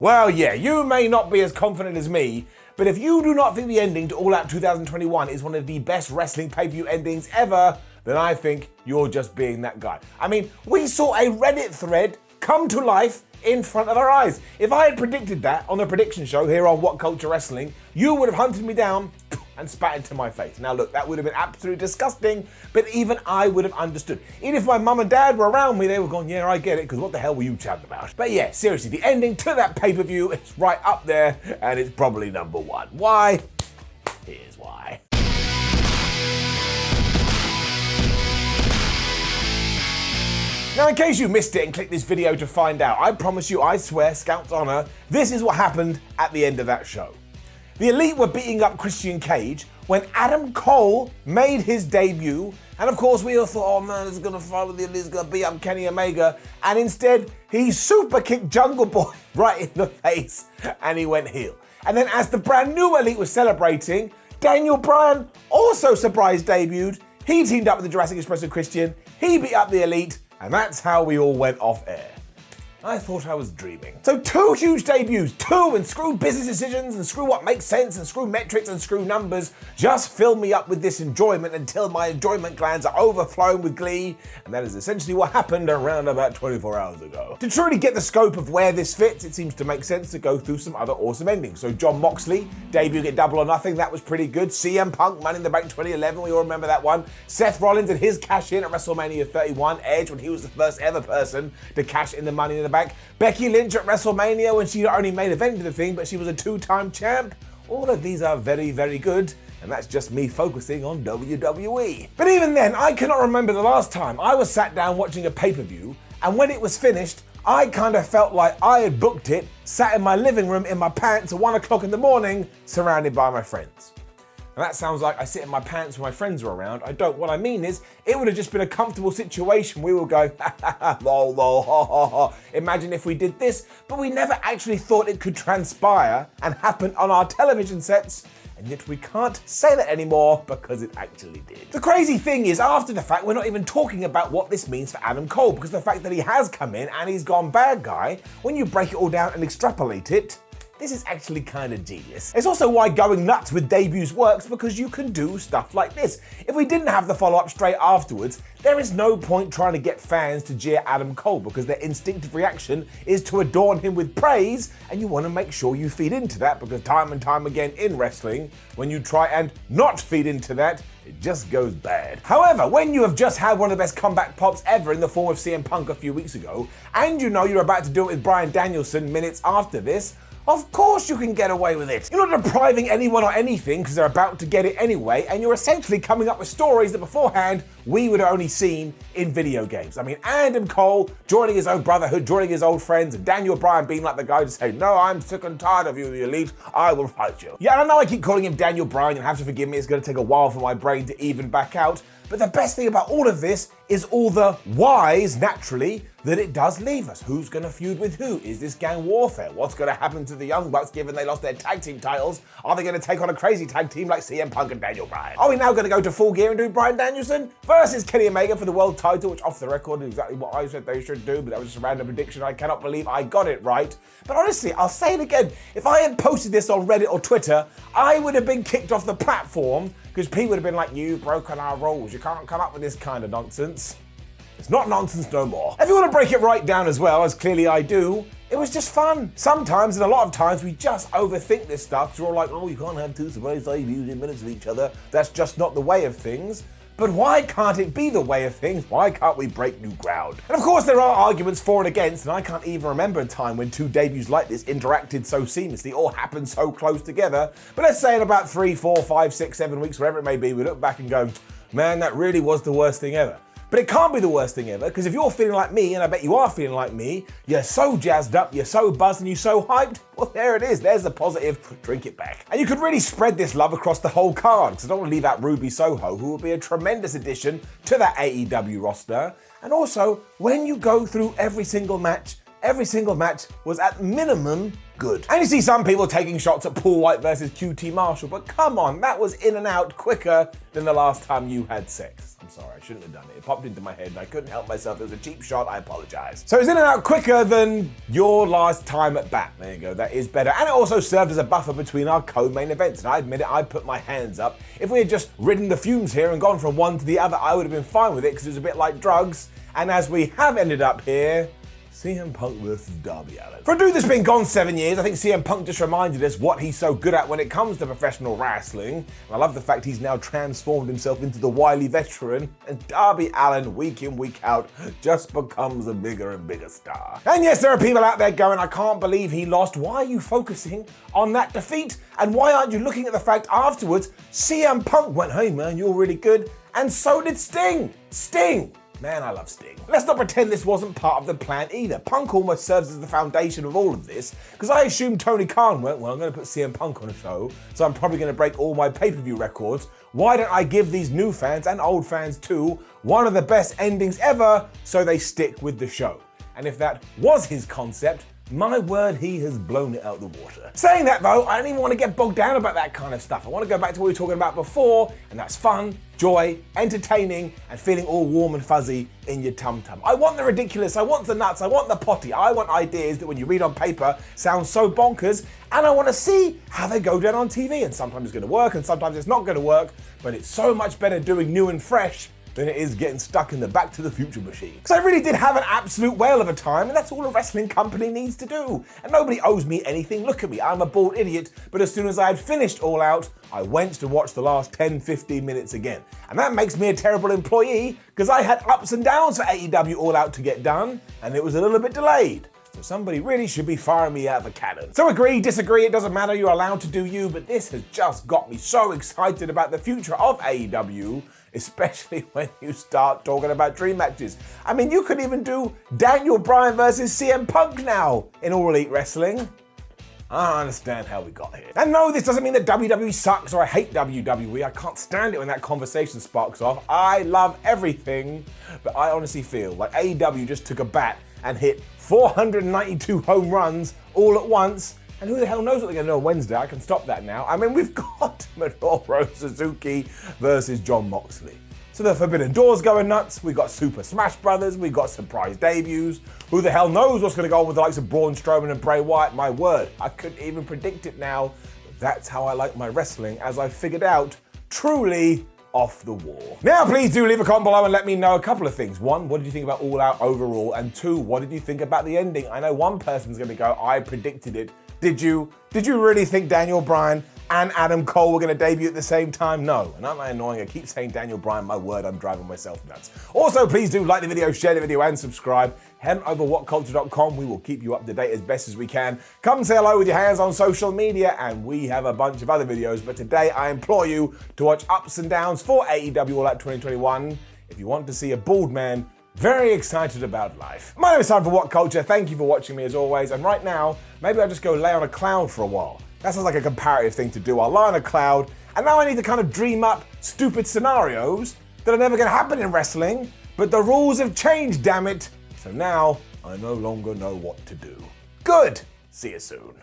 Well, yeah, you may not be as confident as me, but if you do not think the ending to All Out 2021 is one of the best wrestling pay-per-view endings ever, then I think you're just being that guy. I mean, we saw a Reddit thread come to life in front of our eyes. If I had predicted that on the prediction show here on WhatCulture Wrestling, you would have hunted me down and spat into my face. Now look, that would have been absolutely disgusting, but even I would have understood. Even if my mum and dad were around me, they were going, yeah, I get it, because what the hell were you chatting about? But yeah, seriously, the ending to that pay-per-view is right up there, and it's probably number one. Why? Here's why. Now, in case you missed it and clicked this video to find out, I promise you, I swear, Scout's honor, this is what happened at the end of that show. The Elite were beating up Christian Cage when Adam Cole made his debut, and of course we all thought, oh man, it's gonna fight with the Elite, it's gonna beat up Kenny Omega, and instead he super kicked Jungle Boy right in the face, and he went heel. And then as the brand new Elite was celebrating, Daniel Bryan also surprise debuted. He teamed up with the Jurassic Express with Christian, he beat up the Elite, and that's how we all went off air. I thought I was dreaming. So 2 huge debuts, and screw business decisions, and screw what makes sense, and screw metrics, and screw numbers. Just fill me up with this enjoyment until my enjoyment glands are overflowing with glee, and that is essentially what happened around about 24 hours ago. To truly get the scope of where this fits, it seems to make sense to go through some other awesome endings. So Jon Moxley, debut at Double or Nothing, that was pretty good. CM Punk, Money in the Bank 2011, we all remember that one. Seth Rollins and his cash in at WrestleMania 31. Edge, when he was the first ever person to cash in the Money in the Bank. Becky Lynch at WrestleMania when she not only made event of the thing, but she was a 2-time champ. All of these are very, very good, and that's just me focusing on WWE. But even then, I cannot remember the last time I was sat down watching a pay-per-view, and when it was finished, I kind of felt like I had booked it, sat in my living room in my pants at 1 o'clock in the morning, surrounded by my friends. And that sounds like I sit in my pants when my friends are around. I don't. What I mean is, it would have just been a comfortable situation. We would go, ha ha ha, lol, lol, ha ha ha. Imagine if we did this, but we never actually thought it could transpire and happen on our television sets. And yet we can't say that anymore because it actually did. The crazy thing is, after the fact, we're not even talking about what this means for Adam Cole, because the fact that he has come in and he's gone bad guy, when you break it all down and extrapolate it, this is actually kind of genius. It's also why going nuts with debuts works, because you can do stuff like this. If we didn't have the follow-up straight afterwards, there is no point trying to get fans to jeer Adam Cole, because their instinctive reaction is to adorn him with praise, and you want to make sure you feed into that, because time and time again in wrestling, when you try and not feed into that, it just goes bad. However, when you have just had one of the best comeback pops ever in the form of CM Punk a few weeks ago, and you know you're about to do it with Bryan Danielson minutes after this, of course you can get away with it. You're not depriving anyone or anything because they're about to get it anyway, and you're essentially coming up with stories that beforehand we would have only seen in video games. I mean, Adam Cole joining his own brotherhood, joining his old friends, and Daniel Bryan being like the guy to say, no, I'm sick and tired of you, the Elite, I will fight you. Yeah, I know I keep calling him Daniel Bryan, you'll have to forgive me, it's going to take a while for my brain to even back out, but the best thing about all of this is all the whys, naturally, that it does leave us. Who's going to feud with who? Is this gang warfare? What's going to happen to the Young Bucks given they lost their tag team titles? Are they going to take on a crazy tag team like CM Punk and Daniel Bryan? Are we now going to go to Full Gear and do Bryan Danielson versus Kenny Omega for the world title, which off the record is exactly what I said they should do, but that was just a random prediction. I cannot believe I got it right. But honestly, I'll say it again. If I had posted this on Reddit or Twitter, I would have been kicked off the platform because people would have been like, you've broken our rules. You can't come up with this kind of nonsense. It's not nonsense no more. If you want to break it right down as well, as clearly I do, it was just fun. Sometimes, and a lot of times, we just overthink this stuff. So we're all like, oh, you can't have 2 surprise debuts in minutes of each other. That's just not the way of things. But why can't it be the way of things? Why can't we break new ground? And of course, there are arguments for and against, and I can't even remember a time when 2 debuts like this interacted so seamlessly, all happened so close together. But let's say in about 3, 4, 5, 6, 7 weeks, wherever it may be, we look back and go, man, that really was the worst thing ever. But it can't be the worst thing ever, because if you're feeling like me, and I bet you are feeling like me, you're so jazzed up, you're so buzzed, and you're so hyped, well, there it is. There's the positive. Drink it back. And you could really spread this love across the whole card, because I don't want to leave out Ruby Soho, who will be a tremendous addition to that AEW roster. And also, when you go through every single match, every single match was at minimum good. And you see some people taking shots at Paul White versus QT Marshall, but come on, that was in and out quicker than the last time you had sex. I'm sorry, I shouldn't have done it. It popped into my head and I couldn't help myself. It was a cheap shot, I apologize. So it's in and out quicker than your last time at bat. There you go, that is better. And it also served as a buffer between our co-main events. And I admit it, I put my hands up. If we had just ridden the fumes here and gone from one to the other, I would have been fine with it because it was a bit like drugs. And as we have ended up here, CM Punk versus Darby Allin. For a dude that's been gone 7 years, I think CM Punk just reminded us what he's so good at when it comes to professional wrestling. And I love the fact he's now transformed himself into the wily veteran, and Darby Allin, week in, week out, just becomes a bigger and bigger star. And yes, there are people out there going, I can't believe he lost. Why are you focusing on that defeat? And why aren't you looking at the fact afterwards, CM Punk went, hey man, you're really good. And so did Sting. Sting. Man, I love Sting. Let's not pretend this wasn't part of the plan either. Punk almost serves as the foundation of all of this, because I assumed Tony Khan went, well, I'm going to put CM Punk on a show, so I'm probably going to break all my pay-per-view records. Why don't I give these new fans, and old fans too, one of the best endings ever, so they stick with the show? And if that was his concept, my word, he has blown it out the water. Saying that though, I don't even want to get bogged down about that kind of stuff. I want to go back to what we were talking about before, and that's fun, joy, entertaining, and feeling all warm and fuzzy in your tum-tum. I want the ridiculous, I want the nuts, I want the potty, I want ideas that when you read on paper sound so bonkers, and I want to see how they go down on TV. And sometimes it's going to work, and sometimes it's not going to work, but it's so much better doing new and fresh than it is getting stuck in the Back to the Future machine. Because I really did have an absolute whale of a time, and that's all a wrestling company needs to do. And nobody owes me anything. Look at me, I'm a bald idiot, but as soon as I had finished All Out, I went to watch the last 10-15 minutes again. And that makes me a terrible employee, because I had ups and downs for AEW All Out to get done, and it was a little bit delayed. So somebody really should be firing me out of a cannon. So agree, disagree, it doesn't matter, you're allowed to do you, but this has just got me so excited about the future of AEW, especially when you start talking about dream matches. I mean, you could even do Daniel Bryan versus CM Punk now in All Elite Wrestling. I don't understand how we got here. And no, this doesn't mean that WWE sucks or I hate WWE. I can't stand it when that conversation sparks off. I love everything, but I honestly feel like AEW just took a bat and hit 492 home runs all at once. And who the hell knows what they're going to do on Wednesday? I can stop that now. I mean, we've got Minoru Suzuki versus Jon Moxley. So the Forbidden Door's going nuts. We've got Super Smash Brothers. We've got surprise debuts. Who the hell knows what's going to go on with the likes of Braun Strowman and Bray Wyatt? My word, I couldn't even predict it now. But that's how I like my wrestling, as I've figured out, truly off the wall. Now, please do leave a comment below and let me know a couple of things. One, what did you think about All Out overall? And two, what did you think about the ending? I know one person's going to go, I predicted it. Did you? Did you really think Daniel Bryan and Adam Cole were going to debut at the same time? No. And aren't I annoying? I keep saying Daniel Bryan, my word, I'm driving myself nuts. Also, please do like the video, share the video, and subscribe. Head over WhatCulture.com. We will keep you up to date as best as we can. Come say hello with your hands on social media, and we have a bunch of other videos. But today, I implore you to watch Ups and Downs for AEW All Out 2021 if you want to see a bald man very excited about life. My name is Simon for WhatCulture. Thank you for watching me as always. And right now, maybe I'll just go lay on a cloud for a while. That sounds like a comparative thing to do. I'll lie on a cloud, and now I need to kind of dream up stupid scenarios that are never going to happen in wrestling, but the rules have changed, damn it. So now, I no longer know what to do. Good! See you soon.